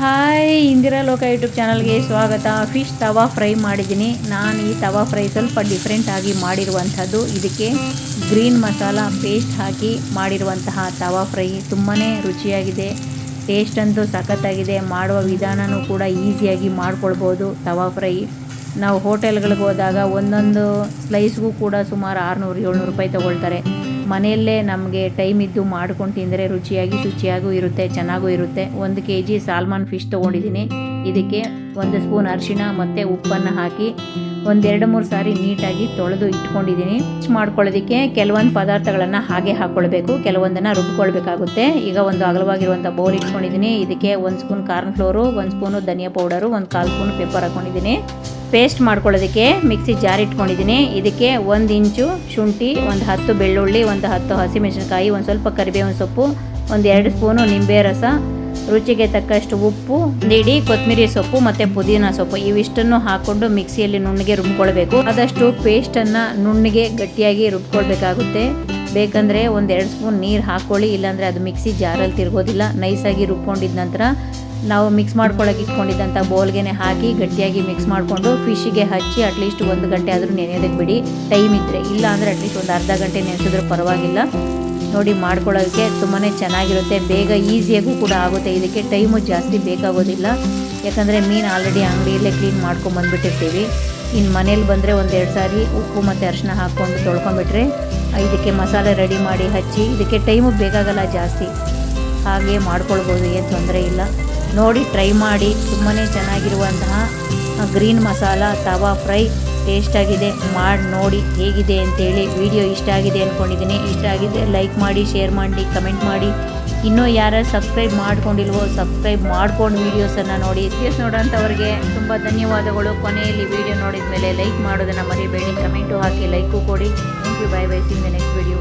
Hi, Indira ಲೋಕ YouTube ಚಾನಲ್ಗೆ ಸ್ವಾಗತ. ಫಿಶ್ ತವಾ ಫ್ರೈ ಮಾಡಿದ್ದೀನಿ. ನಾನು ಈ ತವಾ ಫ್ರೈ ಸ್ವಲ್ಪ ಡಿಫ್ರೆಂಟ್ ಆಗಿ ಮಾಡಿರುವಂಥದ್ದು. ಇದಕ್ಕೆ ಗ್ರೀನ್ ಮಸಾಲ ಪೇಸ್ಟ್ ಹಾಕಿ ಮಾಡಿರುವಂತಹ ತವಾ ಫ್ರೈ ತುಂಬಾ ರುಚಿಯಾಗಿದೆ. ಟೇಸ್ಟ್ ಅಂತೂ ಸಖತ್ತಾಗಿದೆ. ಮಾಡುವ ವಿಧಾನವೂ ಕೂಡ ಈಸಿಯಾಗಿ ಮಾಡ್ಕೊಳ್ಬೋದು. ತವಾ ಫ್ರೈ ನಾವು ಹೋಟೆಲ್ಗಳಿಗೆ ಹೋದಾಗ ಒಂದೊಂದು ಸ್ಲೈಸ್ಗೂ ಕೂಡ ಸುಮಾರು 600-700 ರೂಪಾಯಿ ತೊಗೊಳ್ತಾರೆ. ಮನೆಯಲ್ಲೇ ನಮಗೆ ಟೈಮ್ ಇದ್ದು ಮಾಡ್ಕೊಂಡು ತಿಂದರೆ ರುಚಿಯಾಗಿ ಶುಚಿಯಾಗೂ ಇರುತ್ತೆ, ಚೆನ್ನಾಗೂ ಇರುತ್ತೆ. 1 kg ಸಾಲ್ಮನ್ ಫಿಶ್ ತೊಗೊಂಡಿದ್ದೀನಿ. ಇದಕ್ಕೆ 1 ಸ್ಪೂನ್ ಅರಿಶಿಣ ಮತ್ತು ಉಪ್ಪನ್ನು ಹಾಕಿ 1-2-3 ಸಾರಿ ನೀಟಾಗಿ ತೊಳೆದು ಇಟ್ಕೊಂಡಿದ್ದೀನಿ. ಮಾಡ್ಕೊಳ್ಳೋದಕ್ಕೆ ಕೆಲವೊಂದು ಪದಾರ್ಥಗಳನ್ನು ಹಾಗೆ ಹಾಕ್ಕೊಳ್ಬೇಕು, ಕೆಲವೊಂದನ್ನು ರುಬ್ಕೊಳ್ಬೇಕಾಗುತ್ತೆ. ಈಗ ಒಂದು ಅಗಲವಾಗಿರುವಂಥ ಬೌಲ್ ಇಟ್ಕೊಂಡಿದ್ದೀನಿ. ಇದಕ್ಕೆ 1 ಸ್ಪೂನ್ ಕಾರ್ನ್ ಫ್ಲೋರು, 1 ಸ್ಪೂನು ಧನಿಯಾ ಪೌಡರು, 1/4 ಸ್ಪೂನ್ ಪೆಪ್ಪರ್ ಹಾಕ್ಕೊಂಡಿದ್ದೀನಿ. ಪೇಸ್ಟ್ ಮಾಡ್ಕೊಳ್ಳೋದಕ್ಕೆ ಮಿಕ್ಸಿ ಜಾರ್ ಇಟ್ಕೊಂಡಿದ್ದೀನಿ. ಇದಕ್ಕೆ 1 ಇಂಚು ಶುಂಠಿ, 10 ಬೆಳ್ಳುಳ್ಳಿ, 10 ಹಸಿಮೆಣಸಿನಕಾಯಿ, ಸ್ವಲ್ಪ ಕರಿಬೇವಿನ ಸೊಪ್ಪು, 2 ಸ್ಪೂನು ನಿಂಬೆ ರಸ, ರುಚಿಗೆ ತಕ್ಕಷ್ಟು ಉಪ್ಪು, ಇಡೀ ಕೊತ್ತಂಬರಿ ಸೊಪ್ಪು ಮತ್ತು ಪುದೀನ ಸೊಪ್ಪು ಇವಿಷ್ಟನ್ನು ಹಾಕ್ಕೊಂಡು ಮಿಕ್ಸಿಯಲ್ಲಿ ನುಣ್ಣಗೆ ರುಬ್ಕೊಳ್ಬೇಕು. ಆದಷ್ಟು ಪೇಸ್ಟನ್ನು ನುಣ್ಣಗೆ ಗಟ್ಟಿಯಾಗಿ ರುಬ್ಕೊಳ್ಬೇಕಾಗುತ್ತೆ. ಬೇಕಂದರೆ 1-2 ಸ್ಪೂನ್ ನೀರು ಹಾಕ್ಕೊಳ್ಳಿ, ಇಲ್ಲಾಂದರೆ ಅದು ಮಿಕ್ಸಿ ಜಾರಲ್ಲಿ ತಿರ್ಗೋದಿಲ್ಲ. ನೈಸಾಗಿ ರುಬ್ಕೊಂಡಿದ ನಂತರ ನಾವು ಮಿಕ್ಸ್ ಮಾಡ್ಕೊಳ್ಳೋಕೆ ಇಟ್ಕೊಂಡಿದ್ದಂಥ ಬೌಲ್ಗೆ ಹಾಕಿ ಗಟ್ಟಿಯಾಗಿ ಮಿಕ್ಸ್ ಮಾಡಿಕೊಂಡು ಫಿಶ್ಗೆ ಹಚ್ಚಿ ಅಟ್ಲೀಸ್ಟ್ 1 ಗಂಟೆ ಆದರೂ ನೆನೆಯೋದಕ್ಕೆ ಬಿಡಿ, ಟೈಮ್ ಇದ್ದರೆ. ಇಲ್ಲ ಅಂದರೆ ಅಟ್ಲೀಸ್ಟ್ ಒಂದು ಅರ್ಧ ಗಂಟೆ ನೆನೆಸಿದ್ರೂ ಪರವಾಗಿಲ್ಲ. ನೋಡಿ, ಮಾಡ್ಕೊಳ್ಳೋದಕ್ಕೆ ತುಂಬಾ ಚೆನ್ನಾಗಿರುತ್ತೆ. ಬೇಗ ಈಸಿಯಾಗೂ ಕೂಡ ಆಗುತ್ತೆ. ಇದಕ್ಕೆ ಟೈಮು ಜಾಸ್ತಿ ಬೇಕಾಗೋದಿಲ್ಲ, ಯಾಕಂದರೆ ಮೀನು ಆಲ್ರೆಡಿ ಅಂಗಡಿಯಲ್ಲೇ ಕ್ಲೀನ್ ಮಾಡ್ಕೊಂಡು ಬಂದುಬಿಟ್ಟಿರ್ತೀವಿ. ಇನ್ನು ಮನೇಲಿ ಬಂದರೆ 1-2 ಸಾರಿ ಉಪ್ಪು ಮತ್ತು ಅರಿಶಿನ ಹಾಕ್ಕೊಂಡು ತೊಳ್ಕೊಂಬಿಟ್ರೆ ಇದಕ್ಕೆ ಮಸಾಲೆ ರೆಡಿ ಮಾಡಿ ಹಚ್ಚಿ, ಇದಕ್ಕೆ ಟೈಮು ಬೇಕಾಗಲ್ಲ ಜಾಸ್ತಿ, ಹಾಗೆ ಮಾಡ್ಕೊಳ್ಬೋದು, ಏನು ತೊಂದರೆ ಇಲ್ಲ. ನೋಡಿ, ಟ್ರೈ ಮಾಡಿ. ತುಂಬಾ ಚೆನ್ನಾಗಿರುವಂತಹ ಗ್ರೀನ್ ಮಸಾಲ ತವಾ ಫ್ರೈ ಟೇಸ್ಟಾಗಿದೆ. ಮಾಡಿ ನೋಡಿ ಹೇಗಿದೆ ಅಂತೇಳಿ. ವಿಡಿಯೋ ಇಷ್ಟ ಆಗಿದೆ ಅಂದ್ಕೊಂಡಿದ್ದೀನಿ. ಇಷ್ಟ ಆಗಿದೆ ಲೈಕ್ ಮಾಡಿ, ಶೇರ್ ಮಾಡಿ, ಕಮೆಂಟ್ ಮಾಡಿ. ಇನ್ನೂ ಯಾರು ಸಬ್ಸ್ಕ್ರೈಬ್ ಮಾಡ್ಕೊಂಡಿಲ್ವೋ ಸಬ್ಸ್ಕ್ರೈಬ್ ಮಾಡ್ಕೊಂಡು ವೀಡಿಯೋಸನ್ನು ನೋಡಿ. ವಿಡಿಯೋಸ್ ನೋಡೋಂಥವ್ರಿಗೆ ತುಂಬ ಧನ್ಯವಾದಗಳು. ಕೊನೆಯಲ್ಲಿ ವಿಡಿಯೋ ನೋಡಿದ ಮೇಲೆ ಲೈಕ್ ಮಾಡೋದನ್ನು ಮರಿಬೇಡಿ. ಕಮೆಂಟು ಹಾಕಿ, ಲೈಕು ಕೊಡಿ. Thank you. Bye bye. See in the next video.